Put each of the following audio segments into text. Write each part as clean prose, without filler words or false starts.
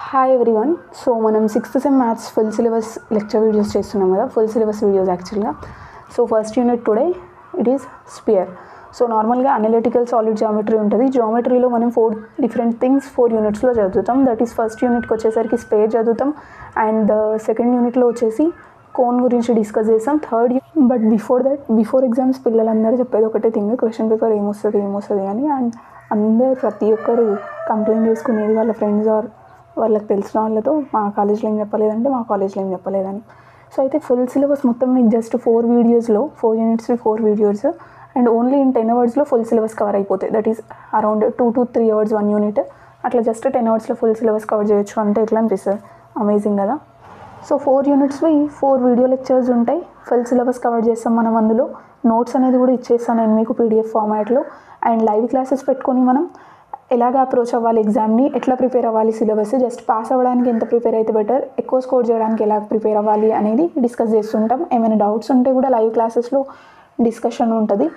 Hi everyone. So మనం 6th sem maths full syllabus lecture videos చేస్తున్నాం కదా, full syllabus videos యాక్చువల్గా. So first unit today it is sphere. So నార్మల్గా analytical solid geometry ఉంటుంది. జామెట్రీలో మనం 4 డిఫరెంట్ థింగ్స్ 4 యూనిట్స్లో చదువుతాం. దట్ ఈస్ ఫస్ట్ యూనిట్కి వచ్చేసరికి స్పేర్ చదువుతాం, అండ్ సెకండ్ యూనిట్లో వచ్చేసి కోన్ గురించి డిస్కస్ చేస్తాం. థర్డ్ బట్ బిఫోర్ ఎగ్జామ్స్ పిల్లలందరూ చెప్పేది ఒకటే థింగ్, క్వశ్చన్ పేపర్ ఏమొస్తుంది అని. అండ్ అందరు ప్రతి ఒక్కరు కంప్లైంట్ చేసుకునేది వాళ్ళ ఫ్రెండ్స్ ఆర్ వాళ్ళకి తెలిసిన వాళ్ళతో, మా కాలేజ్లో ఏం చెప్పలేదంటే మా కాలేజ్లో ఏం చెప్పలేదని. సో అయితే ఫుల్ సిలబస్ మొత్తం మీకు జస్ట్ 4 వీడియోస్లో 4 యూనిట్స్వి 4 వీడియోస్ అండ్ ఓన్లీ ఇన్ 10 అవర్స్లో ఫుల్ సిలబస్ కవర్ అయిపోతాయి. That is around 2 to 3 hours 1 unit. అట్లా జస్ట్ 10 అవర్స్లో ఫుల్ సిలబస్ కవర్ చేయొచ్చు అంటే ఎట్లా అనిపిస్తుంది? అమేజింగ్ కదా. సో 4 యూనిట్స్వి 4 వీడియో లెక్చర్స్ ఉంటాయి. ఫుల్ సిలబస్ కవర్ చేస్తాం మనం. అందులో నోట్స్ అనేది కూడా ఇచ్చేస్తాను నేను మీకు PDF ఫార్మాట్లో. అండ్ లైవ్ క్లాసెస్ పెట్టుకొని మనం ఎలాగ అప్రోచ్ అవ్వాలి ఎగ్జామ్ని, ఎట్లా ప్రిపేర్ అవ్వాలి, సిలబస్ జస్ట్ పాస్ అవ్వడానికి ఎంత ప్రిపేర్ అయితే బెటర్, ఎక్కువ స్కోర్ చేయడానికి ఎలా ప్రిపేర్ అవ్వాలి అనేది డిస్కస్ చేస్తుంటాం. ఏమైనా డౌట్స్ ఉంటే కూడా లైవ్ క్లాసెస్లో డిస్కషన్ ఉంటుంది.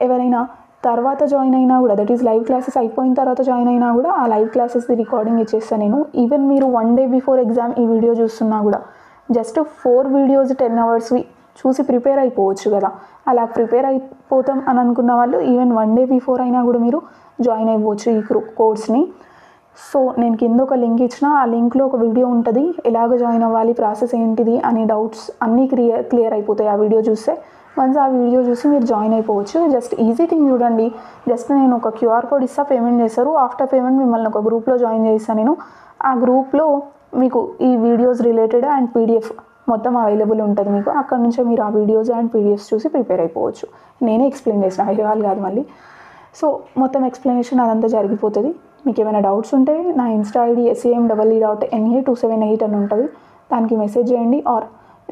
ఎవరైనా తర్వాత జాయిన్ అయినా కూడా, దట్ ఈస్ లైవ్ క్లాసెస్ అయిపోయిన తర్వాత జాయిన్ అయినా కూడా ఆ లైవ్ క్లాసెస్ది రికార్డింగ్ ఇచ్చేస్తాను నేను. ఈవెన్ మీరు 1 day బిఫోర్ ఎగ్జామ్ ఈ వీడియో చూస్తున్నా కూడా జస్ట్ 4 వీడియోస్ 10 అవర్స్వి చూసి ప్రిపేర్ అయిపోవచ్చు కదా. అలా ప్రిపేర్ అయిపోతాం అని అనుకున్న వాళ్ళు ఈవెన్ 1 day బిఫోర్ అయినా కూడా మీరు జాయిన్ అయిపోవచ్చు ఈ కోర్స్ని. సో నేను కింద ఒక లింక్ ఇచ్చిన, ఆ లింక్లో ఒక వీడియో ఉంటుంది, ఎలాగ జాయిన్ అవ్వాలి, ప్రాసెస్ ఏంటిది అనే డౌట్స్ అన్నీ క్లియర్ అయిపోతాయి ఆ వీడియో చూస్తే. వన్స్ ఆ వీడియో చూసి మీరు జాయిన్ అయిపోవచ్చు. జస్ట్ ఈజీ థింగ్ చూడండి. జస్ట్ నేను ఒక QR కోడ్ ఇస్తా, పేమెంట్ చేస్తారు. ఆఫ్టర్ పేమెంట్ మిమ్మల్ని ఒక గ్రూప్లో జాయిన్ చేస్తాను నేను. ఆ గ్రూప్లో మీకు ఈ వీడియోస్ రిలేటెడ్ అండ్ PDF మొత్తం అవైలబుల్ ఉంటుంది మీకు. అక్కడ నుంచే మీరు ఆ వీడియోస్ అండ్ PDFs చూసి ప్రిపేర్ అయిపోవచ్చు. నేనే ఎక్స్ప్లెయిన్ చేసిన, వేరే వాళ్ళు కాదు మళ్ళీ. సో మొత్తం ఎక్స్ప్లెనేషన్ అదంతా జరిగిపోతుంది. మీకు ఏమైనా డౌట్స్ ఉంటే నా ఇన్స్టా ID SAMEE.NA278 అని ఉంటుంది, దానికి మెసేజ్ చేయండి. Are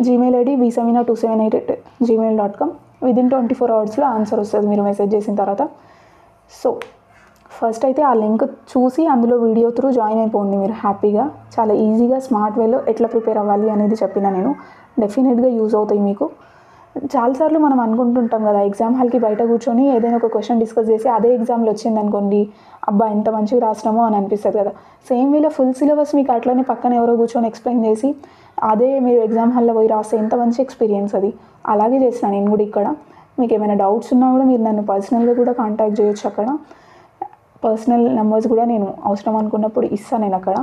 Gmail ID bsamina278@gmail.com. Within 24 అవర్స్లో ఆన్సర్ వస్తుంది మీరు మెసేజ్ చేసిన తర్వాత. సో ఫస్ట్ అయితే ఆ లింక్ చూసి అందులో వీడియో త్రూ జాయిన్ అయిపోండి మీరు హ్యాపీగా. చాలా ఈజీగా స్మార్ట్ వేలో ఎట్లా ప్రిపేర్ అవ్వాలి అనేది చెప్పిన నేను. డెఫినెట్గా యూజ్ అవుతాయి మీకు. చాలాసార్లు మనం అనుకుంటుంటాం కదా, ఎగ్జామ్ హాల్కి బయట కూర్చొని ఏదైనా ఒక క్వశ్చన్ డిస్కస్ చేసి అదే ఎగ్జామ్లో వచ్చింది అనుకోండి, అబ్బా ఎంత మంచిగా రాసినామో అని అనిపిస్తుంది కదా. సేమ్ వేలో ఫుల్ సిలబస్ మీకు అట్లనే పక్కన ఎవరో కూర్చొని ఎక్స్ప్లెయిన్ చేసి అదే మీరు ఎగ్జామ్ హాల్లో పోయి రాస్తే ఎంత మంచి ఎక్స్పీరియన్స్ అది. అలాగే చేసిన నేను కూడా ఇక్కడ. మీకు ఏమైనా డౌట్స్ ఉన్నా కూడా మీరు నన్ను పర్సనల్గా కూడా కాంటాక్ట్ చేయొచ్చు. అక్కడ పర్సనల్ నెంబర్స్ కూడా నేను అవసరం అనుకున్నప్పుడు ఇస్తాను నేను అక్కడ.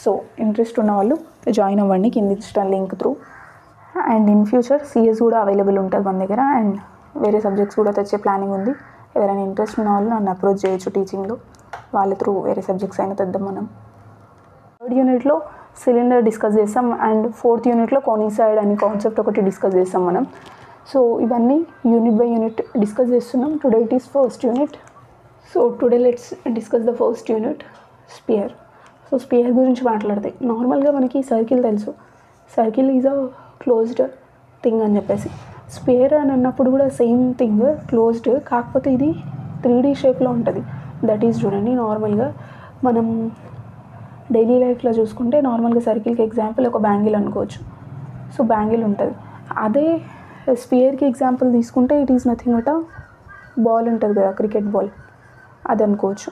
సో ఇంట్రెస్ట్ ఉన్న వాళ్ళు జాయిన్ అవ్వండి కింద ఇచ్చిన link through. And in future CS కూడా అవైలబుల్ ఉంటుంది మన దగ్గర, అండ్ వేరే సబ్జెక్ట్స్ కూడా తెచ్చే ప్లానింగ్ ఉంది. ఎవరైనా ఇంట్రెస్ట్ ఉన్న వాళ్ళు నన్ను అప్రోచ్ చేయొచ్చు టీచింగ్లో, వాళ్ళ త్రూ వేరే సబ్జెక్ట్స్ అయినా తెద్దాం మనం. 3rd యూనిట్లో సిలిండర్ డిస్కస్ చేస్తాం, అండ్ 4th యూనిట్లో కోనిసైడ్ అనే కాన్సెప్ట్ ఒకటి డిస్కస్ చేస్తాం మనం. సో ఇవన్నీ యూనిట్ బై యూనిట్ డిస్కస్ చేస్తున్నాం. Today it is 1st unit. So today let's discuss the 1st unit, sphere. So sphere గురించి మాట్లాడితే నార్మల్గా మనకి సర్కిల్ తెలుసు, circle is a closed thing అని చెప్పేసి. స్పియర్ అని అన్నప్పుడు కూడా సేమ్ థింగ్, క్లోజ్డ్, కాకపోతే ఇది 3D షేప్లో ఉంటుంది. దట్ ఈజ్ చూడండి, నార్మల్గా మనం డైలీ లైఫ్లో చూసుకుంటే నార్మల్గా సర్కిల్కి ఎగ్జాంపుల్ ఒక బ్యాంగిల్ అనుకోవచ్చు. సో బ్యాంగిల్ ఉంటుంది. అదే స్పియర్కి ఎగ్జాంపుల్ తీసుకుంటే it is nothing but ball ఉంటుంది కదా, క్రికెట్ బాల్, అది అనుకోవచ్చు.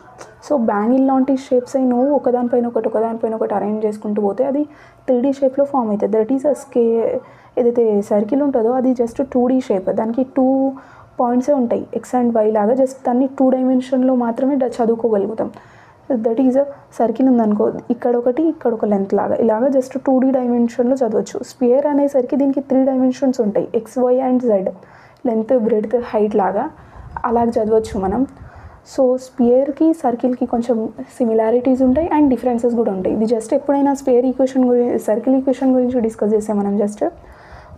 సో బ్యాంగిల్ లాంటి షేప్స్ అయి నువ్వు ఒకదానిపైన ఒకటి అరేంజ్ చేసుకుంటూ పోతే అది 3D షేప్లో ఫామ్ అవుతుంది. దట్ ఈస్ ఏదైతే సర్కిల్ ఉంటుందో అది జస్ట్ 2D షేప్. దానికి 2 పాయింట్సే ఉంటాయి, X and Y లాగా. జస్ట్ దాన్ని 2 డైమెన్షన్లో మాత్రమే చదువుకోగలుగుతాం. దట్ ఈజ్ సర్కిల్ ఉందనుకో, ఇక్కడ ఒక లెంత్ లాగా, ఇలాగా జస్ట్ 2D డైమెన్షన్లో చదవచ్చు. స్పియర్ అనేసరికి దీనికి 3 డైమెన్షన్స్ ఉంటాయి, X, Y and Z, length, breadth, height లాగా. అలాగ చదవచ్చు మనం. సో స్పియర్కి సర్కిల్కి కొంచెం సిమిలారిటీస్ ఉంటాయి అండ్ డిఫరెన్సెస్ కూడా ఉంటాయి. ఇది జస్ట్ ఎప్పుడైనా స్పియర్ ఈక్వేషన్ గురించి, సర్కిల్ ఈక్వేషన్ గురించి డిస్కస్ చేస్తే మనం జస్ట్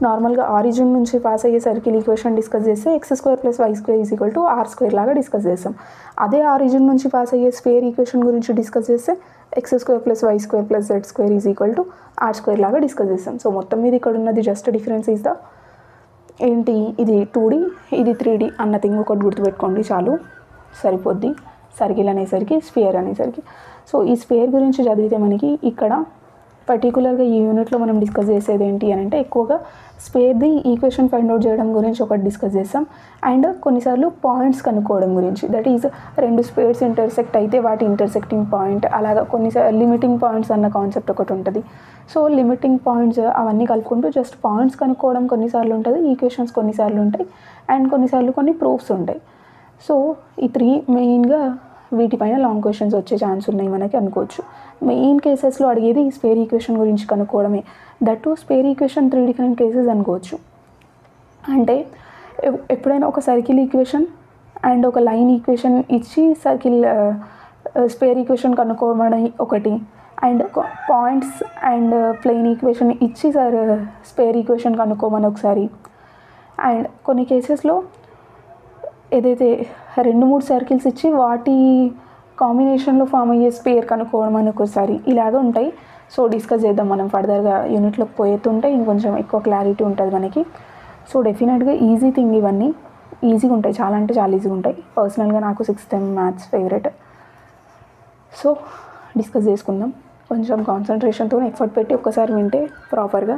నార్మల్గా ఆరిజిన్ నుంచి పాస్ అయ్యే సర్కిల్ ఈక్వేషన్ డిస్కస్ చేస్తే x² + y² = r² లాగా డిస్కస్ చేస్తాం. అదే ఆరిజిన్ నుంచి పాస్ అయ్యే స్పియర్ ఈక్వేషన్ గురించి డిస్కస్ చేస్తే x² + y² + z² = r² లాగా డిస్కస్ చేస్తాం. సో మొత్తం మీద ఇక్కడ ఉన్నది జస్ట్ డిఫరెన్స్ ఈజ్ ద ఏంటి, ఇది 2D, ఇది 3D అన్న థింగ్ ఒకటి గుర్తుపెట్టుకోండి చాలు, సరిపోద్ది. సర్కిల్ అనేసరికి, స్పియర్ అనేసరికి. సో ఈ స్పియర్ గురించి చదివితే మనకి ఇక్కడ పర్టికులర్గా ఈ యూనిట్లో మనం డిస్కస్ చేసేది ఏంటి అని అంటే ఎక్కువగా స్పేర్ది ఈక్వేషన్ ఫైండ్ అవుట్ చేయడం గురించి ఒకటి డిస్కస్ చేస్తాం. అండ్ కొన్నిసార్లు పాయింట్స్ కనుక్కోవడం గురించి, దట్ ఈజ్ రెండు స్పేర్స్ ఇంటర్సెక్ట్ అయితే వాటి ఇంటర్సెక్టింగ్ పాయింట్, అలాగా కొన్నిసార్లు లిమిటింగ్ పాయింట్స్ అన్న కాన్సెప్ట్ ఒకటి ఉంటుంది. సో లిమిటింగ్ పాయింట్స్ అవన్నీ కలుపుకుంటూ జస్ట్ పాయింట్స్ కనుక్కోవడం కొన్నిసార్లు ఉంటుంది, ఈక్వేషన్స్ కొన్నిసార్లు ఉంటాయి, అండ్ కొన్నిసార్లు కొన్ని ప్రూఫ్స్ ఉంటాయి. సో ఈ 3 మెయిన్గా వీటిపైన లాంగ్ క్వశ్చన్స్ వచ్చే ఛాన్స్ ఉన్నాయి మనకి అనుకోవచ్చు. మెయిన్ కేసెస్లో అడిగేది స్పేర్ ఈక్వేషన్ గురించి కనుక్కోవడమే. That to sphere equation 3 different cases అనుకోవచ్చు. అంటే ఎప్పుడైనా ఒక సర్కిల్ ఈక్వేషన్ అండ్ ఒక లైన్ ఈక్వేషన్ ఇచ్చి సర్కిల్ స్పేర్ ఈక్వేషన్ కనుక్కోవడం ఒకటి, and points and plane equation ఇచ్చి స్పేర్ ఈక్వేషన్ కనుక్కోమని ఒకసారి, అండ్ కొన్ని కేసెస్లో ఏదైతే 2-3 సర్కిల్స్ ఇచ్చి వాటి కాంబినేషన్లో ఫామ్ అయ్యే స్పేర్ కనుక్కోవడం అని ఒకసారి, ఇలాగ ఉంటాయి. సో డిస్కస్ చేద్దాం మనం ఫర్దర్గా యూనిట్లోకి పోయేస్తుంటే ఇంకొంచెం ఎక్కువ క్లారిటీ ఉంటుంది మనకి. సో డెఫినెట్గా ఈజీ థింగ్, ఇవన్నీ ఈజీగా ఉంటాయి, చాలా అంటే చాలా ఈజీగా ఉంటాయి. పర్సనల్గా నాకు 6th time maths favourite. So discuss చేసుకుందాం. కొంచెం కాన్సన్ట్రేషన్తో ఎఫర్ట్ పెట్టి ఒక్కసారి వింటే ప్రాపర్గా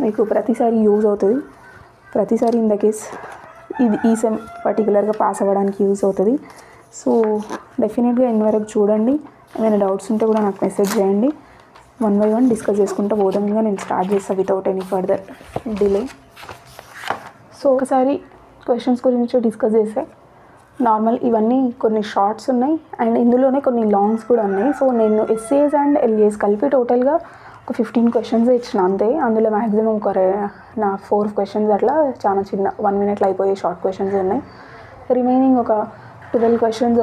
మీకు ప్రతిసారి యూజ్ అవుతుంది. ప్రతిసారి ఇన్ ద కేస్ ఇది ఈ సెమ్ పర్టికులర్గా పాస్ అవ్వడానికి యూజ్ అవుతుంది. సో డెఫినెట్గా ఎండ్ వరకు చూడండి. ఏమైనా డౌట్స్ ఉంటే కూడా నాకు మెసేజ్ చేయండి. 1 by 1 డిస్కస్ చేసుకుంటూ పోదాం. ఇంకా నేను స్టార్ట్ చేస్తాను without any further delay. So ఒకసారి క్వశ్చన్స్ గురించి డిస్కస్ చేస్తే నార్మల్ ఇవన్నీ కొన్ని షార్ట్స్ ఉన్నాయి అండ్ ఇందులోనే కొన్ని లాంగ్స్ కూడా ఉన్నాయి. సో నేను ఎస్ఏస్ అండ్ ఎల్ఏస్ కలిపి టోటల్గా ఒక 15 క్వశ్చన్స్ ఇచ్చిన అంతే. అందులో మ్యాక్సిమం నా 4 క్వశ్చన్స్ అట్లా చాలా చిన్న 1 minute అయిపోయే షార్ట్ క్వశ్చన్స్ ఉన్నాయి. రిమైనింగ్ ఒక 12 క్వశ్చన్స్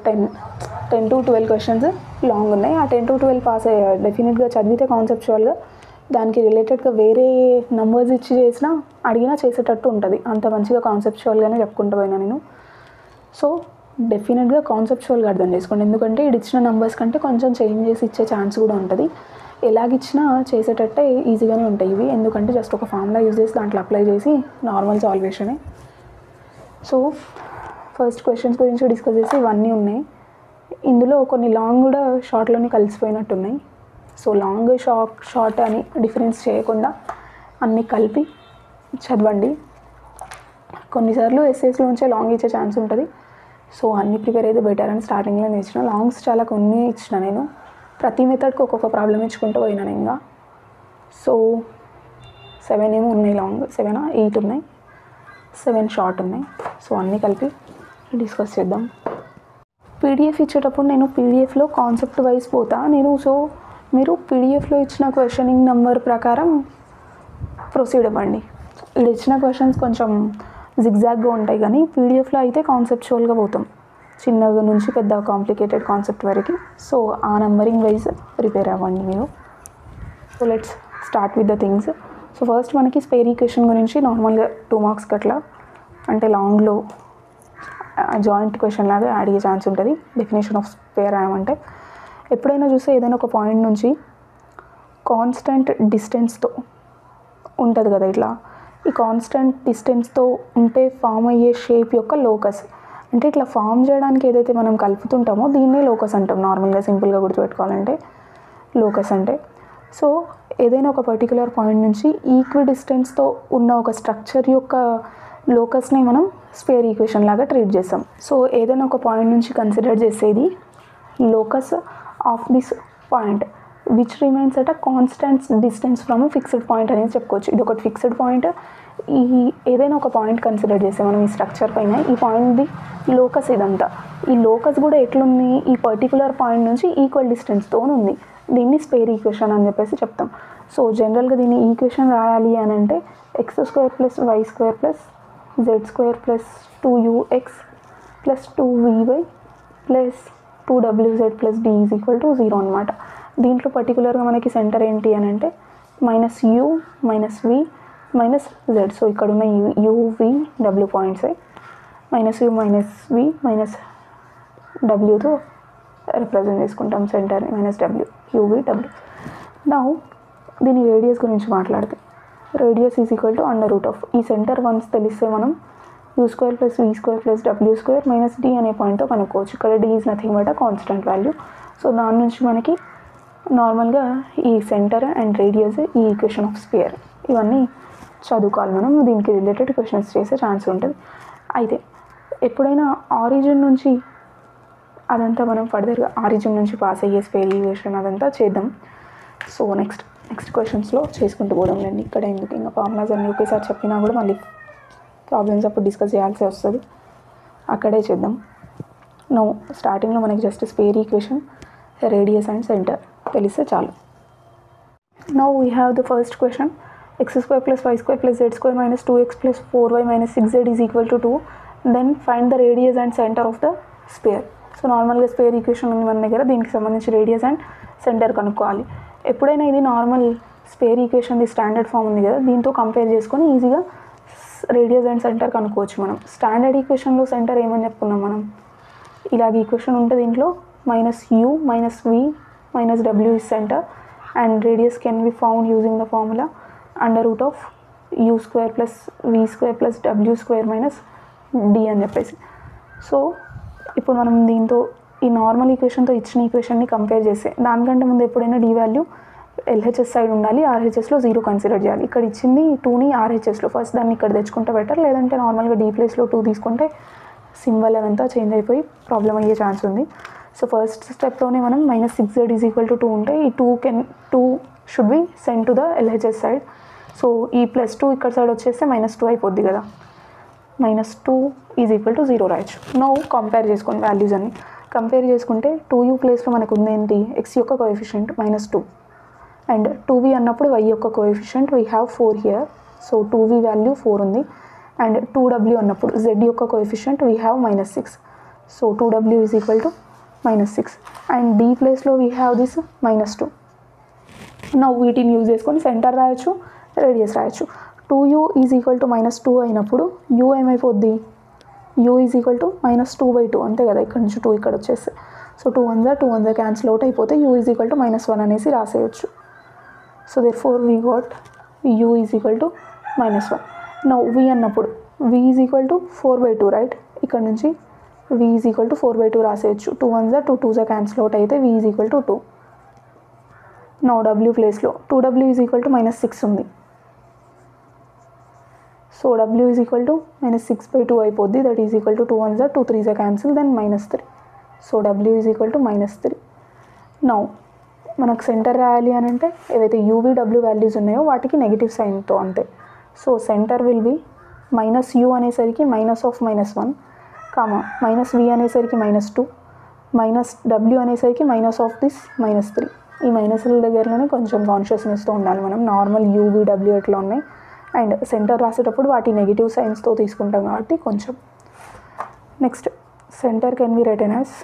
10 to 12 క్వశ్చన్స్ లాంగ్ ఉన్నాయి. ఆ 10 to 12 పాస్ అయ్యాయి. డెఫినెట్గా చదివితే కాన్సెప్చువల్గా దానికి రిలేటెడ్గా వేరే నంబర్స్ ఇచ్చి చేసినా అడిగినా చేసేటట్టు ఉంటుంది. అంత మంచిగా కాన్సెప్చువల్గానే చెప్పుకుంటూ పోయినా నేను. సో డెఫినెట్గా కాన్సెప్చువల్గా అర్థం చేసుకోండి. ఎందుకంటే ఇది ఇచ్చిన నెంబర్స్ కంటే కొంచెం చేంజ్ చేసి ఇచ్చే ఛాన్స్ కూడా ఉంటుంది. ఎలాగిచ్చినా చేసేటట్టే ఈజీగానే ఉంటాయి ఇవి. ఎందుకంటే జస్ట్ ఒక ఫార్ములా యూజ్ చేసి దాంట్లో అప్లై చేసి నార్మల్ సాల్వేషనే. సో ఫస్ట్ క్వశ్చన్స్ గురించి డిస్కస్ చేసి ఇవన్నీ ఉన్నాయి. ఇందులో కొన్ని లాంగ్ కూడా షార్ట్లోనే కలిసిపోయినట్టున్నాయి. సో లాంగ్ షార్ట్ అని డిఫరెన్స్ చేయకుండా అన్నీ కలిపి చదవండి. కొన్నిసార్లు ఎస్ఏస్లోంచే లాంగ్ ఇచ్చే ఛాన్స్ ఉంటుంది. సో అన్నీ ప్రిపేర్ అయితే బెటర్ అని స్టార్టింగ్లో ఇచ్చిన. లాంగ్స్ చాలా కొన్ని ఇచ్చిన నేను. ప్రతి మెథడ్కి ఒక్కొక్క ప్రాబ్లం ఇచ్చుకుంటూ పోయినా ఇంకా. సో 7 ఏమో ఉన్నాయి లాంగ్, 7 or 8 ఉన్నాయి, 7 షార్ట్ ఉన్నాయి. సో అన్నీ కలిపి డిస్కస్ చేద్దాం. పీడిఎఫ్ ఇచ్చేటప్పుడు నేను పీడిఎఫ్లో కాన్సెప్ట్ వైజ్ పోతా నేను. సో మీరు పీడిఎఫ్లో ఇచ్చిన క్వశ్చనింగ్ నెంబర్ ప్రకారం ప్రొసీడ్ అవ్వండి. ఇక్కడ ఇచ్చిన క్వశ్చన్స్ కొంచెం జిగ్జాగ్గా ఉంటాయి కానీ పీడిఎఫ్లో అయితే కాన్సెప్చువల్గా పోతాం, చిన్నగా నుంచి పెద్ద కాంప్లికేటెడ్ కాన్సెప్ట్ వరకు. సో ఆ నంబరింగ్ వైజ్ ప్రిపేర్ అవ్వండి మీరు. So let's start with the things. So first మనకి స్పేర్ ఈక్వేషన్ గురించి నార్మల్గా 2 marks అట్లా అంటే లాంగ్లో జాయింట్ క్వశ్చన్ లాగా అడిగే ఛాన్స్ ఉంటుంది. డెఫినేషన్ ఆఫ్ స్పేర్ అంటే ఎప్పుడైనా చూస్తే ఏదైనా ఒక పాయింట్ నుంచి కాన్స్టెంట్ డిస్టెన్స్తో ఉంటుంది కదా ఇట్లా. ఈ కాన్స్టెంట్ డిస్టెన్స్తో ఉంటే ఫామ్ అయ్యే షేప్ యొక్క లోకస్, అంటే ఇట్లా ఫామ్ చేయడానికి ఏదైతే మనం కలుపుతుంటామో దీన్నే లోకస్ అంటాం. నార్మల్గా సింపుల్గా గుర్తుపెట్టుకోవాలంటే లోకస్ అంటే. సో ఏదైనా ఒక పర్టికులర్ పాయింట్ నుంచి ఈక్వి డిస్టెన్స్తో ఉన్న ఒక స్ట్రక్చర్ యొక్క లోకస్ని మనం స్పేర్ ఈక్వేషన్ లాగా ట్రీట్ చేస్తాం. సో ఏదైనా ఒక పాయింట్ నుంచి కన్సిడర్ చేసేది locus of this point which remains at a constant distance from fixed point అనేది చెప్పుకోవచ్చు. ఇది ఒకటి ఫిక్స్డ్ పాయింట్. ఈ ఏదైనా ఒక పాయింట్ కన్సిడర్ చేస్తే మనం ఈ స్ట్రక్చర్ పైన ఈ పాయింట్ది లోకస్ ఇదంతా. ఈ లోకస్ కూడా ఎట్లుంది, ఈ పర్టికులర్ పాయింట్ నుంచి ఈక్వల్ డిస్టెన్స్తో ఉంది. దీన్ని స్పేర్ ఈక్వేషన్ అని చెప్పేసి చెప్తాం. సో జనరల్గా దీన్ని ఈక్వేషన్ రాయాలి అని అంటే x² + y² + z² + 2ux + 2vy + 2wz + d = 0 అనమాట. దీంట్లో పర్టికులర్గా మనకి సెంటర్ ఏంటి అని అంటే -u -v -z. సో ఇక్కడ ఉన్న u v w points -u -v -wతో రిప్రజెంట్ చేసుకుంటాం centre -w u v w. Now దీని రేడియస్ గురించి మాట్లాడితే రేడియస్ ఈజ్ ఈక్వల్ టు √. ఈ సెంటర్ వన్స్ తెలిస్తే మనం u² + v² + w² - d అనే పాయింట్తో కనుక్కోవచ్చు. ఇక్కడ d is nothing but a constant value. So దాని నుంచి మనకి నార్మల్గా ఈ సెంటర్ అండ్ రేడియస్ ఈ ఈక్వేషన్ ఆఫ్ స్పియర్ ఇవన్నీ చదువుకోవాలి మనం. దీనికి రిలేటెడ్ క్వశ్చన్స్ చేసే ఛాన్స్ ఉంటుంది. అయితే ఎప్పుడైనా ఆరిజిన్ నుంచి అదంతా మనం ఫర్దర్గా ఆరిజిన్ నుంచి పాస్ అయ్యే స్పియర్ ఈక్వేషన్ అదంతా చేద్దాం. సో నెక్స్ట్ క్వశ్చన్స్లో చేసుకుంటూ పోవడం లేండి. ఇక్కడ ఎందుకు ఇంకా ఫార్ములాస్ అన్నీ ఒకేసారి చెప్పినా కూడా మళ్ళీ ప్రాబ్లమ్స్ అప్పుడు డిస్కస్ చేయాల్సి వస్తుంది. అక్కడే చేద్దాం. నో స్టార్టింగ్లో మనకి just sphere equation, radius and centre తెలిస్తే చాలు. Now we have the first question. x² + y² + z² - 2x + 4y - 6z is equal to 2. Then find the radius and center of the sphere. So నార్మల్గా spear equation ఉంది మన దగ్గర. దీనికి సంబంధించి radius and centre కనుక్కోవాలి. ఎప్పుడైనా ఇది నార్మల్ స్పియర్ ఈక్వేషన్ది స్టాండర్డ్ ఫామ్ ఉంది కదా, దీంతో కంపేర్ చేసుకొని ఈజీగా రేడియస్ అండ్ సెంటర్ కనుక్కోవచ్చు మనం. స్టాండర్డ్ ఈక్వేషన్లో సెంటర్ ఏమని చెప్పుకున్నాం మనం, ఇలాగ ఈక్వేషన్ ఉంటే దీంట్లో -u - v - w is center and radius can be found using the formula √u² + v² + w² - d అని చెప్పేసి. సో ఇప్పుడు మనం దీంతో ఈ నార్మల్ ఈక్వేషన్తో ఇచ్చిన ఈక్వేషన్ని కంపేర్ చేస్తే దానికంటే ముందు ఎప్పుడైనా d వాల్యూ LHS సైడ్ ఉండాలి, RHSలో 0 కన్సిడర్ చేయాలి. ఇక్కడ ఇచ్చింది 2ని RHSలో, ఫస్ట్ దాన్ని ఇక్కడ తెచ్చుకుంటే బెటర్. లేదంటే నార్మల్గా d ప్లేస్లో 2 తీసుకుంటే సింబల్ అదంతా చేంజ్ అయిపోయి ప్రాబ్లం అయ్యే ఛాన్స్ ఉంది. సో ఫస్ట్ స్టెప్లోనే మనం -6z = 2 ఉంటే ఈ 2 should be send to the LHS side. So ఈ +2 ఇక్కడ సైడ్ వచ్చేస్తే -2 అయిపోద్ది కదా. -2 = 0 రాయొచ్చు. నో కంపేర్ చేసుకోండి వాల్యూస్ అన్ని. కంపేర్ చేసుకుంటే 2u ప్లేస్లో మనకు ఉంది ఏంటి, x యొక్క కోఎఫిషియంట్ -2 అండ్ 2v అన్నప్పుడు y యొక్క coefficient we have 4 here. So 2v value 4 ఉంది. అండ్ 2w అన్నప్పుడు z యొక్క coefficient we have -6. So 2w = -6 and d ప్లేస్లో వీ హ్యావ్ దిస్ -2. నో వీటిని యూజ్ చేసుకొని సెంటర్ రాయొచ్చు, రేడియస్ రాయొచ్చు. 2u = -2 అయినప్పుడు u ఏమైపోద్ది, u = -2/2 అంతే కదా. ఇక్కడ నుంచి 2 ఇక్కడ వచ్చేస్తే సో 2 1 క్యాన్సిల్ అవుట్ అయిపోతే u = -1 అనేసి రాసేయచ్చు. So therefore we got u = -1. Now v అన్నప్పుడు v = 4/2 రైట్. ఇక్కడ నుంచి v = 4/2 రాసేయచ్చు. 2 1 2 క్యాన్సిల్ అవుట్ అయితే v = 2. నౌ w ప్లేస్లో 2w = -6 ఉంది. సో w -6/2 అయిపోద్ది. That is equal to 2 1 2 3 cancel then -3. So w = -3. Now మనకు సెంటర్ రాయాలి అని అంటే ఏవైతే uv w వాల్యూస్ ఉన్నాయో వాటికి నెగిటివ్ సైన్తో అంతే. So centre will be -u అనేసరికి -1 కామా -v అనేసరికి -2 -w అనేసరికి -3. ఈ మైనస్ల దగ్గరలోనే కొంచెం కాన్షియస్నెస్తో ఉండాలి మనం. నార్మల్ uv w ఎట్లా ఉన్నాయి అండ్ సెంటర్ రాసేటప్పుడు వాటి నెగిటివ్ సైన్స్తో తీసుకుంటాం కాబట్టి కొంచెం. Next centre can be written as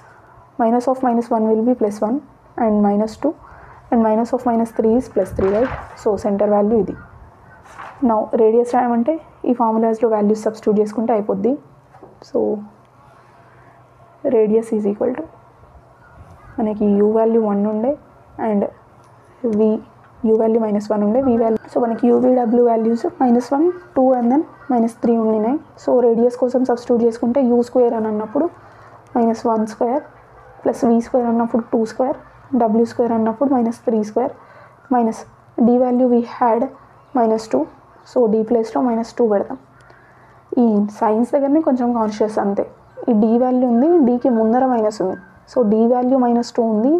-1 will be +1 and -2 and -3 is +3 right. So centre value ఇది. నౌ రేడియస్ రాయమంటే ఈ ఫార్ములాస్లో వాల్యూస్ సబ్స్టిట్యూట్ చేసుకుంటే అయిపోద్ది. సో రేడియస్ = మనకి u వాల్యూ 1 ఉండే అండ్ u వాల్యూ -1 ఉండే, v వాల్యూ. సో మనకి uv w values -1 2 and then -3 ఉన్నాయి. So radius కోసం సబ్స్టిట్యూట్ చేసుకుంటే u² అని అన్నప్పుడు -1² +v² అన్నప్పుడు 2² w² అన్నప్పుడు -3² d value we had -2. So d ప్లేస్లో -2 పెడతాం. ఈ సైన్స్ దగ్గరనే కొంచెం కాన్షియస్ అంతే. ఈ d వాల్యూ ఉంది, dకి ముందర మైనస్ ఉంది. సో d వాల్యూ -2 ఉంది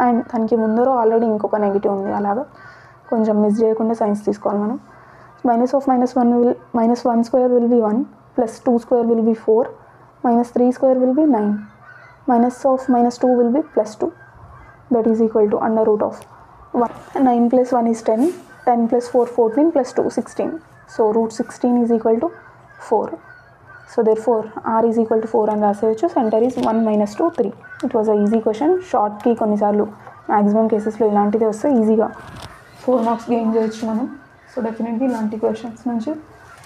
అండ్ దానికి ముందర ఆల్రెడీ ఇంకొక నెగిటివ్ ఉంది. అలాగా కొంచెం మిస్ చేయకుండా సైన్స్ తీసుకోవాలి మనం. -1² will be 1 +2² will be 4 -3² will be 9 -2 will be +2. That is equal to √1. 9 + 1 is 10 10 + 4 14 + 2 16. So √16 is equal to 4. So therefore r is equal to 4 అని రాసేయచ్చు. Centre is 1 - 2 3. It was a easy question. షార్ట్కి కొన్నిసార్లు maximum కేసెస్లో ఇలాంటిదే వస్తే ఈజీగా 4 marks gain చేయొచ్చు మనం. సో డెఫినెట్లీ ఇలాంటి క్వశ్చన్స్ నుంచి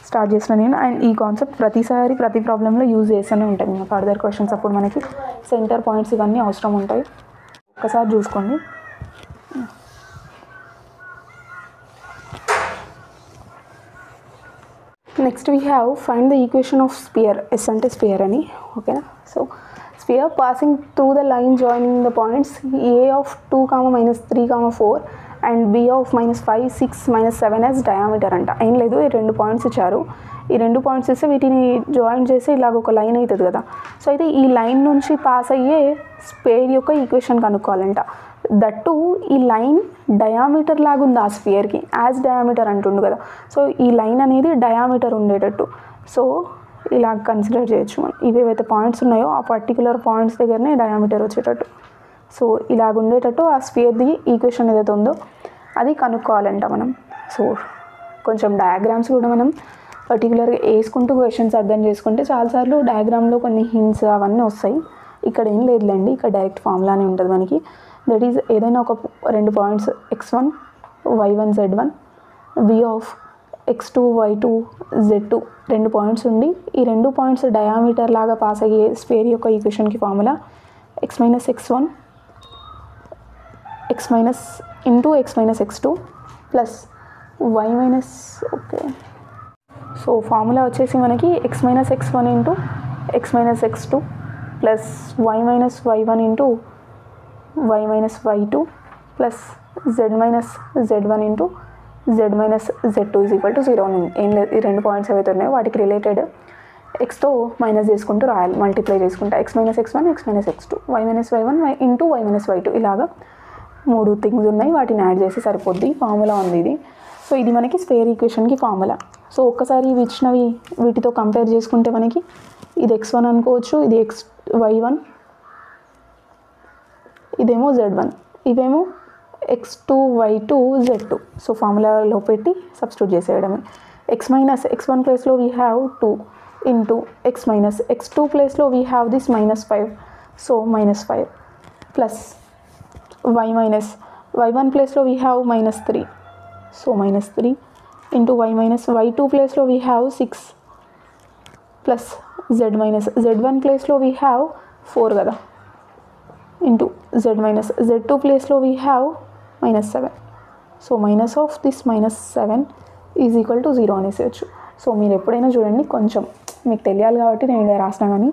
స్టార్ట్ చేసిన నేను. అండ్ ఈ కాన్సెప్ట్ ప్రతిసారి ప్రతి ప్రాబ్లంలో యూజ్ చేస్తూనే ఉంటాయి. ఇంకా ఫర్దర్ క్వశ్చన్స్ అప్పుడు మనకి సెంటర్ పాయింట్స్ ఇవన్నీ అవసరం ఉంటాయి. ఒక్కసారి చూసుకోండి. Next we have find the equation of sphere. S అంటే స్పియర్ అని, ఓకేనా. So sphere passing through the line joining the points A of 2, -3, 4 and B of -5, 6, -7 as diameter అంట. ఏం లేదు, ఈ 2 పాయింట్స్ ఇచ్చారు. ఈ 2 పాయింట్స్ ఇస్తే వీటిని జాయిన్ చేసి ఇలాగ ఒక లైన్ అవుతుంది కదా. సో అయితే ఈ లైన్ నుంచి పాస్ అయ్యే స్పేర్ యొక్క ఈక్వేషన్ కనుక్కోవాలంట. దట్టు ఈ లైన్ డయామీటర్ లాగా ఉంది ఆ స్పియర్కి, యాజ్ డయామీటర్ అంటుండు కదా. సో ఈ లైన్ అనేది డయామీటర్ ఉండేటట్టు సో ఇలా కన్సిడర్ చేయొచ్చు మనం. ఇవేవైతే పాయింట్స్ ఉన్నాయో ఆ పర్టికులర్ పాయింట్స్ దగ్గరనే డయామీటర్ వచ్చేటట్టు. సో ఇలాగ ఉండేటట్టు ఆ స్పియర్ది ఈక్వేషన్ ఏదైతే ఉందో అది కనుక్కోవాలంట మనం. సో కొంచెం డయాగ్రామ్స్ కూడా మనం పర్టికులర్గా వేసుకుంటూ క్వశ్చన్స్ అర్థం చేసుకుంటే చాలాసార్లు డయాగ్రామ్లో కొన్ని హింట్స్ అవన్నీ వస్తాయి. ఇక్కడ ఏం లేదులేండి, ఇక్కడ డైరెక్ట్ ఫార్ములానే ఉంటుంది మనకి. దట్ ఈజ్ ఏదైనా ఒక 2 points x1, y1, z1, b of x2, y2, z2 2 points ఉండి ఈ 2 పాయింట్స్ డయామీటర్ లాగా పాస్ అయ్యే స్పేర్ యొక్క ఈక్వేషన్కి formula x - x1 into x - x2 plus y minus okay. So formula వచ్చేసి మనకి x - x1 into x - x2 plus y - y1 into y - y2 plus z - z1 into z - z2 is equal to 0 ఉంది. ఏం లేదు, ఈ 2 points ఏవైతే ఉన్నాయో వాటికి related ఎక్స్తో minus చేసుకుంటూ రాయాలి, మల్టిప్లై చేసుకుంటా. x - x1 x - x2 y - y1 into y - y2 ఇలాగా 3 థింగ్స్ ఉన్నాయి, వాటిని యాడ్ చేసి సరిపోద్ది. ఫార్ములా ఉంది ఇది. సో ఇది మనకి స్పేర్ ఈక్వేషన్కి ఫార్ములా. సో ఒక్కసారి ఇవి ఇచ్చినవి వీటితో కంపేర్ చేసుకుంటే మనకి ఇది x1 అనుకోవచ్చు, ఇది y1, ఇదేమో z1, ఇవేమో x2, y2, z2. సో ఫార్ములాలో పెట్టి సబ్స్టిట్యూట్ చేసేయడమే. x - x1 ప్లేస్లో we have 2 into x - x2 ప్లేస్లో we have this -5. So -5 plus y1 ప్లేస్లో we have -3. So -3 into y2 ప్లేస్లో వీ హ్యావ్ 6 ప్లస్ z1 ప్లేస్లో వీ హ్యావ్ 4 కదా into z2 ప్లేస్లో we have -7. So minus of this -7 is equal to 0 అనేసేయచ్చు. So మీరు ఎప్పుడైనా చూడండి, కొంచెం మీకు తెలియాలి కాబట్టి నేను ఇలా రాసినా, కానీ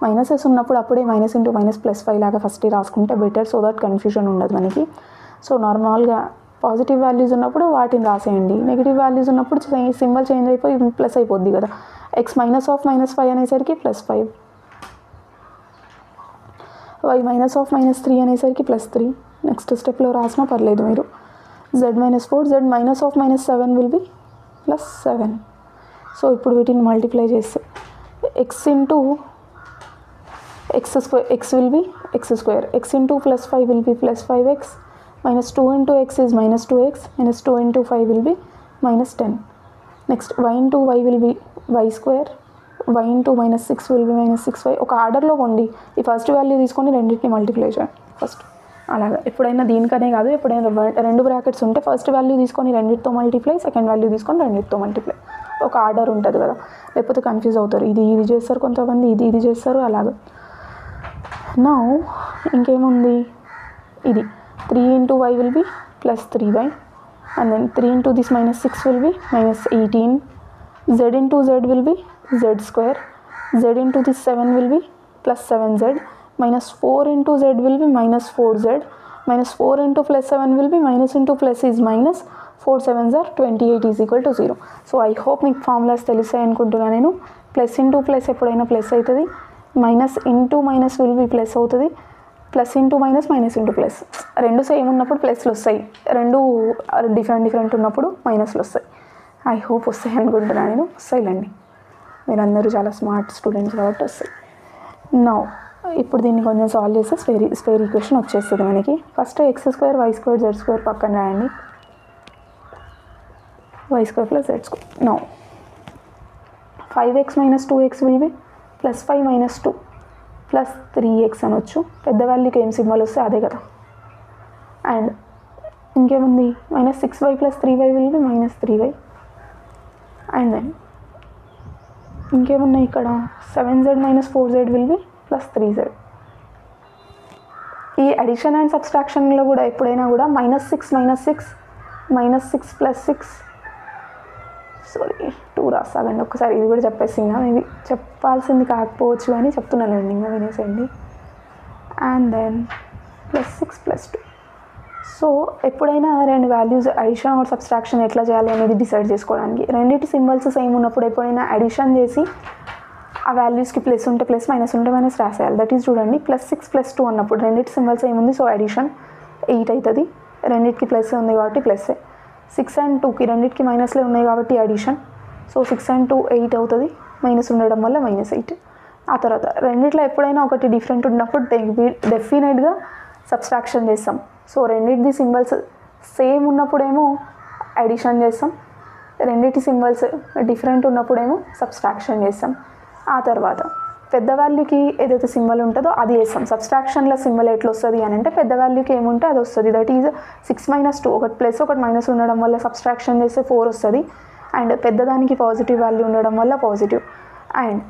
మైనసెస్ ఉన్నప్పుడు అప్పుడే -(-) +5 లాగా ఫస్ట్ రాసుకుంటే బెటర్, సో దట్ కన్ఫ్యూజన్ ఉండదు మనకి. సో నార్మల్గా పాజిటివ్ వాల్యూస్ ఉన్నప్పుడు వాటిని రాసేయండి, నెగిటివ్ వాల్యూస్ ఉన్నప్పుడు సింబల్ చేంజ్ అయిపోయి ప్లస్ అయిపోద్ది కదా. x - -5 అనేసరికి +5, y - -3 అనేసరికి +3. నెక్స్ట్ స్టెప్లో రాసినా పర్లేదు మీరు. z - 4 z -7 will B +7. So ఇప్పుడు వీటిని మల్టిప్లై చేస్తే x into x will be x2, x into +5 will be +5x, -2 into x is -2x, -2 into 5 will be -10. Next y into y will B y2, y into -6 will B -6y. ఒక ఆర్డర్లో కొండి, ఈ first value తీసుకొని రెండింటిని multiply చేయండి first. అలాగా ఎప్పుడైనా దీనికనే కాదు, ఎప్పుడైనా 2 బ్రాకెట్స్ ఉంటే ఫస్ట్ వాల్యూ తీసుకొని రెండింటితో మల్టిప్లై, సెకండ్ వాల్యూ తీసుకొని రెండింటితో మల్టిప్లై. ఒక ఆర్డర్ ఉంటుంది కదా, లేకపోతే కన్ఫ్యూజ్ అవుతారు. ఇది చేస్తారు కొంతమంది, ఇది చేస్తారు అలాగా. నౌ ఇంకేముంది, ఇది 3 into y will be +3y and then 3 into this -6 will be -18. z into z will be z2, z into this 7 will be +7z, -4 into z will be -4z, -4 into +7 will be minus into plus is minus, 4 7s are 28 is equal to 0. So I hope మీకు formulas తెలుస్తాయి అనుకుంటున్నా నేను. Plus into plus ఎప్పుడైనా plus అవుతుంది, minus into minus will be plus అవుతుంది, plus into minus into plus. రెండు same ఉన్నప్పుడు ప్లస్లు వస్తాయి, రెండు డిఫరెంట్ ఉన్నప్పుడు మైనస్లు వస్తాయి. ఐ హోప్ వస్తాయి అనుకుంటున్నా నేను. వస్తాయిలండి, మీరందరూ చాలా స్మార్ట్ స్టూడెంట్స్ కాబట్టి వస్తాయి. నౌ ఇప్పుడు దీన్ని కొంచెం సాల్వ్ చేస్తే స్క్వేర్ ఈక్వేషన్ వచ్చేస్తుంది మనకి. ఫస్ట్ x2 y2 z2 పక్కన రాయండి, y2 + z2. Now 5x - 2x will be +5 - 2 +3x అనొచ్చు. పెద్ద వాల్యూకి ఏం సింబల్ వస్తే అదే కదా. అండ్ ఇంకేముంది, -6y + 3y will be -3y. And then ఇంకేమున్నాయి ఇక్కడ, 7z - 4z will be +3z. ఈ అడిషన్ అండ్ సబ్స్ట్రాక్షన్లో కూడా ఎప్పుడైనా కూడా -6 + 6 సారీ 2 రాస్తాగండి ఒకసారి. ఇది కూడా చెప్పేసి ఇది చెప్పాల్సింది కాకపోవచ్చు కానీ చెప్తున్నానండి, ఇంకా వినేసేయండి. And then +6 + 2. సో ఎప్పుడైనా రెండు వాల్యూస్ అడిషన్ ఆర్ సబ్స్ట్రాక్షన్ ఎట్లా చేయాలి అనేది డిసైడ్ చేసుకోవడానికి రెండింటి సింబల్స్ సేమ్ ఉన్నప్పుడు ఎప్పుడైనా అడిషన్ చేసి ఆ వాల్యూస్కి ప్లస్ ఉంటే ప్లస్, మైనస్ ఉంటే మైనస్ రాసేయాలి. దట్ ఈస్ చూడండి +6 + 2 అన్నప్పుడు రెండింటి సింబల్స్ ఏముంది, సో అడిషన్ 8 అవుతుంది. రెండింటికి ప్లస్ ఉంది కాబట్టి ప్లస్సే. 6 and 2కి రెండింటికి మైనస్లే ఉన్నాయి కాబట్టి అడిషన్. సో 6 and 2 8 అవుతుంది, మైనస్ ఉండడం వల్ల -8. ఆ తర్వాత రెండిట్లో ఎప్పుడైనా ఒకటి డిఫరెంట్ ఉన్నప్పుడు డెఫినెట్గా సబ్స్ట్రాక్షన్ చేస్తాం. సో రెండింటి సింబల్స్ సేమ్ ఉన్నప్పుడేమో అడిషన్ చేస్తాం, రెండింటి సింబల్స్ డిఫరెంట్ ఉన్నప్పుడేమో సబ్స్ట్రాక్షన్ చేస్తాం. ఆ తర్వాత పెద్ద వాల్యూకి ఏదైతే సింబల్ ఉంటుందో అది వేస్తాం. సబ్స్ట్రాక్షన్లో సింబల్ ఎట్లా వస్తుంది అని అంటే పెద్ద వాల్యూకి ఏముంటే అది వస్తుంది. దట్ ఈజ్ 6 - 2, ఒకటి ప్లస్ ఒకటి మైనస్ ఉండడం వల్ల సబ్స్ట్రాక్షన్ చేస్తే 4 వస్తుంది. అండ్ పెద్దదానికి పాజిటివ్ వాల్యూ ఉండడం వల్ల పాజిటివ్. అండ్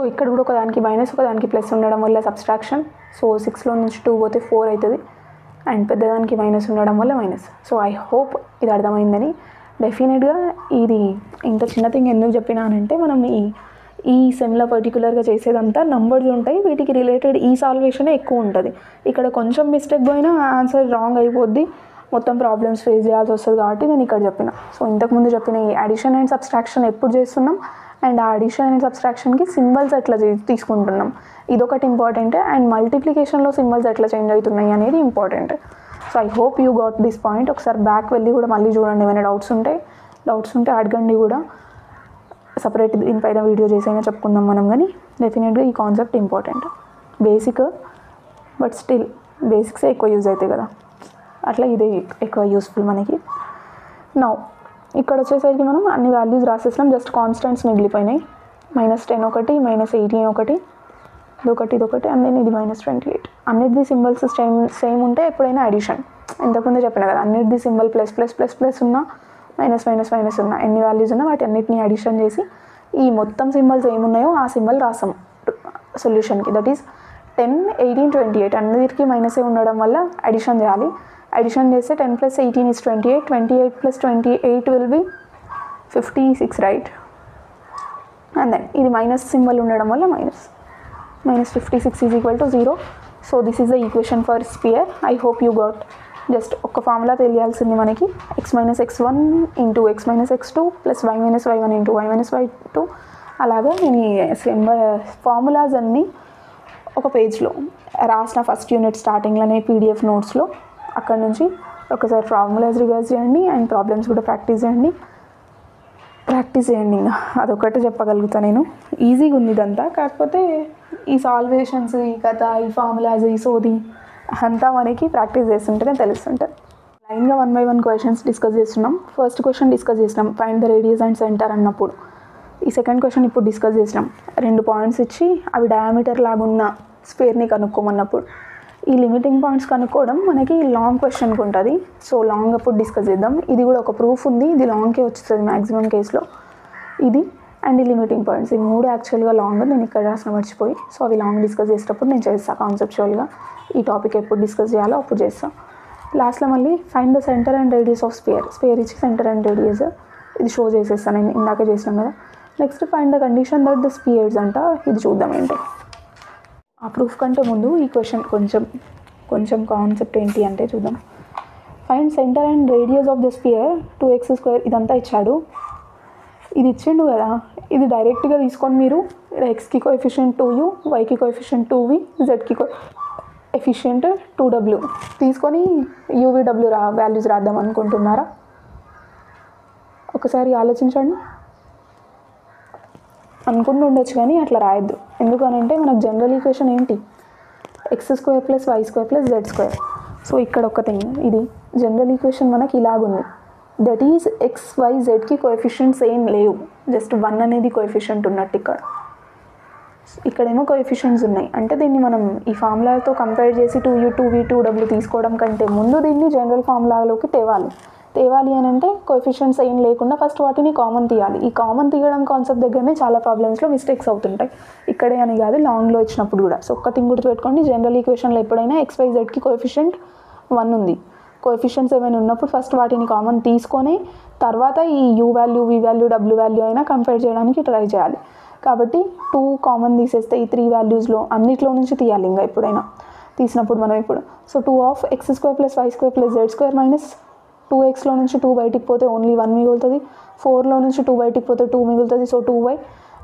ఇక్కడ కూడా ఒకదానికి మైనస్ ఒకదానికి ప్లస్ ఉండడం వల్ల సబ్స్ట్రాక్షన్. సో 6లో నుంచి 2 పోతే 4 అవుతుంది. అండ్ పెద్దదానికి మైనస్ ఉండడం వల్ల మైనస్. సో ఐ హోప్ ఇది అర్థమైందని. డెఫినెట్గా ఇది ఇంత చిన్న థింగ్ ఎందుకు చెప్పినానంటే మనం ఈ సెమ్లో పర్టికులర్గా చేసేదంతా నంబర్స్ ఉంటాయి, వీటికి రిలేటెడ్ ఈ సాల్వేషనే ఎక్కువ ఉంటుంది. ఇక్కడ కొంచెం మిస్టేక్ పోయినా ఆన్సర్ రాంగ్ అయిపోద్ది, మొత్తం ప్రాబ్లమ్స్ ఫేస్ చేయాల్సి వస్తుంది కాబట్టి నేను ఇక్కడ చెప్పిన. సో ఇంతకుముందు చెప్పిన ఈ అడిషన్ అండ్ సబ్స్ట్రాక్షన్ ఎప్పుడు చేస్తున్నాం అండ్ ఆ అడిషన్ అండ్ సబ్స్ట్రాక్షన్కి సింబల్స్ ఎట్లా తీసుకుంటున్నాం ఇదొకటి ఇంపార్టెంట్. అండ్ మల్టిప్లికేషన్లో సింబల్స్ ఎట్లా చేంజ్ అవుతున్నాయి అనేది important. So I hope you got this point. ఒకసారి బ్యాక్ వెళ్ళి కూడా మళ్ళీ చూడండి, ఏమైనా డౌట్స్ ఉంటే అడగండి కూడా. సపరేట్ దీనిపైన వీడియో చేసైనా చెప్పుకుందాం మనం, కానీ డెఫినెట్గా ఈ concept important. Basic but still బేసిక్సే ఎక్కువ యూజ్ అవుతాయి కదా, అట్లా ఇదే ఎక్కువ యూస్ఫుల్ మనకి. నౌ ఇక్కడ వచ్చేసరికి మనం అన్ని వాల్యూస్ రాసేసినాం, జస్ట్ కాన్స్టెంట్స్ మిగిలిపోయినాయి. -10 ఒకటి, -18 ఒకటి, ఇదొకటి అండ్ దెన్ ఇది -28. అన్నిటిది సింబల్స్ సేమ్ ఉంటే ఎప్పుడైనా అడిషన్. ఇంతకుముందే చెప్పిన కదా, అన్నిటిది సింబల్ ప్లస్ ఉన్నా మైనస్ ఉన్నా ఎన్ని వాల్యూస్ ఉన్నా వాటి అన్నిటిని అడిషన్ చేసి ఈ మొత్తం సింబల్స్ ఏమున్నాయో ఆ సింబల్ రాసాం సొల్యూషన్కి. దట్ ఈస్ 10, 18, 28 అన్నిటికీ మైనసే ఉండడం వల్ల అడిషన్ చేయాలి. అడిషన్ చేస్తే 10 + 18 is 28, 28 + 28 will be 56, right? And then ఇది మైనస్ సింబల్ ఉండడం వల్ల -56 = 0. So this is the equation for sphere. I hope you got. జస్ట్ ఒక ఫార్ములా తెలియాల్సింది మనకి, x - x1 × x - x2 + y - y1 × y - y2. అలాగా నేను ఫార్ములాస్ అన్నీ ఒక పేజ్లో రాసిన ఫస్ట్ యూనిట్ స్టార్టింగ్లోనే PDF నోట్స్లో. అక్కడ నుంచి ఒకసారి ఫార్ములాస్ రివర్స్ చేయండి అండ్ ప్రాబ్లమ్స్ కూడా ప్రాక్టీస్ చేయండి. ఇంకా అదొకటి చెప్పగలుగుతా నేను. ఈజీగా ఉంది ఇదంతా, కాకపోతే ఈ సాల్వేషన్స్, ఈ కథ, ఈ ఫార్ములాస్, ఈ సోది అంతా మనకి ప్రాక్టీస్ చేస్తుంటేనే తెలుస్తుంటుంది. లైన్గా 1 by 1 క్వశ్చన్స్ డిస్కస్ చేస్తున్నాం. ఫస్ట్ క్వశ్చన్ డిస్కస్ చేసినాం, find the radius and centre అన్నప్పుడు. ఈ సెకండ్ క్వశ్చన్ ఇప్పుడు డిస్కస్ చేసినాం, 2 పాయింట్స్ ఇచ్చి అవి డయామీటర్ లాగున్న స్పేర్ని కనుక్కోమన్నప్పుడు. ఈ లిమిటింగ్ పాయింట్స్ కనుక్కోవడం మనకి లాంగ్ క్వశ్చన్కి ఉంటుంది. సో లాంగ్ అప్పుడు డిస్కస్ చేద్దాం. ఇది కూడా ఒక ప్రూఫ్ ఉంది, ఇది లాంగ్కే వచ్చేస్తుంది మ్యాక్సిమం కేసులో. ఇది అండ్ ఈ లిమిటింగ్ పాయింట్స్, ఈ 3 యాక్చువల్గా లాంగ్, నేను ఇక్కడ రాసిన మర్చిపోయి. సో అవి లాంగ్ డిస్కస్ చేసేటప్పుడు నేను చేస్తాను కాన్సెప్చువల్గా. ఈ టాపిక్ ఎప్పుడు డిస్కస్ చేయాలో అప్పుడు చేస్తాను. లాస్ట్లో మళ్ళీ find the centre and radius of sphere ఇచ్చి సెంటర్ అండ్ రేడియస్ ఇది షో చేసేస్తాను, నేను ఇందాక చేసినాం కదా. Next find the condition that the spheres అంట, ఇది చూద్దాం ఏంటి. ఆ ప్రూఫ్ కంటే ముందు ఈ క్వశ్చన్ కొంచెం కాన్సెప్ట్ ఏంటి అంటే చూద్దాం. Find centre and radius of the spear 2x², ఇదంతా ఇచ్చాడు. ఇది ఇచ్చిండు కదా, ఇది డైరెక్ట్గా తీసుకొని మీరు ఎక్స్కి కోఎఫిషియంట్ 2u, వైకి కోఎఫిషియంట్ 2v, జెడ్కి కోఎఫిషియంట్ 2w తీసుకొని UVW వాల్యూస్ రాద్దాం అనుకుంటున్నారా? ఒకసారి ఆలోచించండి. అనుకుంటూ ఉండొచ్చు కానీ అట్లా రాయొద్దు. ఎందుకనంటే మనకు జనరల్ ఈక్వేషన్ ఏంటి, x² + y² + z². సో ఇక్కడ ఒక థింగ్, ఇది జనరల్ ఈక్వేషన్ మనకి ఇలాగుంది. దట్ ఈజ్ x, y, zకి కోఎఫిషియంట్స్ ఏం లేవు, జస్ట్ 1 అనేది కోఎఫిషియంట్ ఉన్నట్టు. ఇక్కడేమో కోఎఫిషియంట్స్ ఉన్నాయి. అంటే దీన్ని మనం ఈ ఫార్ములాతో కంపేర్ చేసి 2u, 2v, 2w తీసుకోవడం కంటే ముందు దీన్ని జనరల్ ఫార్ములాలోకి తేవాలి అని అంటే కోఎఫిషియంట్స్ ఏం లేకుండా ఫస్ట్ వాటిని కామన్ తీయాలి. ఈ కామన్ తీయడం కాన్సెప్ట్ దగ్గరనే చాలా ప్రాబ్లమ్స్లో మిస్టేక్స్ అవుతుంటాయి. ఇక్కడే అని కాదు, లాంగ్లో ఇచ్చినప్పుడు కూడా. సో ఒక్క థింగ్ గుర్తుపెట్టుకోండి, జనరల్ ఈక్వేషన్లో ఎప్పుడైనా x, y, zకి కోఎఫిషియంట్ 1 ఉంది. కోఎఫిషియంట్స్ ఏమైనా ఉన్నప్పుడు ఫస్ట్ వాటిని కామన్ తీసుకొని తర్వాత ఈ u value, v value, w value అయినా కంపేర్ చేయడానికి ట్రై చేయాలి. కాబట్టి 2 కామన్ తీసేస్తే ఈ 3 వాల్యూస్లో అన్నిట్లో నుంచి తీయాలి ఇంకా ఎప్పుడైనా తీసినప్పుడు మనం ఇప్పుడు. So 2 of x² + y² + z² - 2xలో నుంచి 2 బయటికి పోతే ఓన్లీ 1 మిగులుతుంది. 4లో నుంచి 2 బయటికి పోతే 2 మిగులుతుంది. So 2y.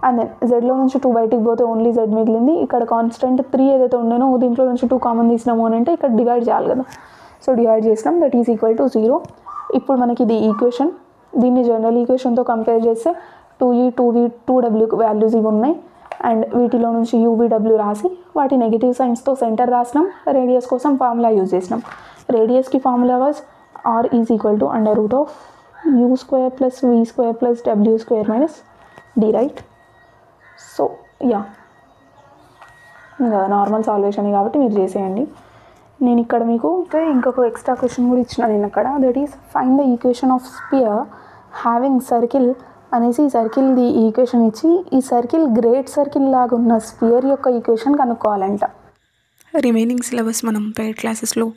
అండ్ దెన్ జెడ్లో నుంచి 2 బయటికి పోతే ఓన్లీ z మిగిలింది. ఇక్కడ కాన్స్టెంట్ 3 ఏదైతే ఉండేనో దీంట్లో నుంచి 2 కామన్ తీసినాము అని అంటే ఇక్కడ డివైడ్ చేయాలి కదా. సో డివైడ్ చేసినాం, దట్ ఈజ్ ఈక్వల్ టు 0. ఇప్పుడు మనకి ఇది ఈక్వేషన్. దీన్ని జనరల్ ఈక్వేషన్తో కంపేర్ చేస్తే 2e 2v 2w వాల్యూస్ ఇవి ఉన్నాయి. అండ్ వీటిలో నుంచి UVW రాసి వాటి నెగిటివ్ సైన్స్తో సెంటర్ రాసినాం. రేడియస్ కోసం ఫార్ములా యూజ్ చేసినాం. రేడియస్కి formula was r is equal to √u² + v² + w² - d, right? So yeah, ఇంకా నార్మల్ సాల్వేషన్ కాబట్టి మీరు చేసేయండి. నేను ఇక్కడ మీకు ఇంకొక ఎక్స్ట్రా క్వశ్చన్ కూడా ఇచ్చిన నేను అక్కడ, that is find the equation of spear having circle అనేసి ఈ సర్కిల్ది ఈక్వేషన్ ఇచ్చి ఈ సర్కిల్ గ్రేట్ సర్కిల్ లాగా ఉన్న స్పియర్ యొక్క ఈక్వేషన్ కనుక్కోవాలంట. రిమైనింగ్ సిలబస్ మనం పెయిడ్ క్లాసెస్లో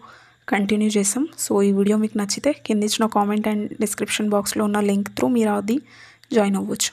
కంటిన్యూ చేస్తాం. సో ఈ వీడియో మీకు నచ్చితే కింద ఇచ్చిన కామెంట్ అండ్ డిస్క్రిప్షన్ బాక్స్లో ఉన్న లింక్ త్రూ మీరు అది జాయిన్ అవ్వచ్చు.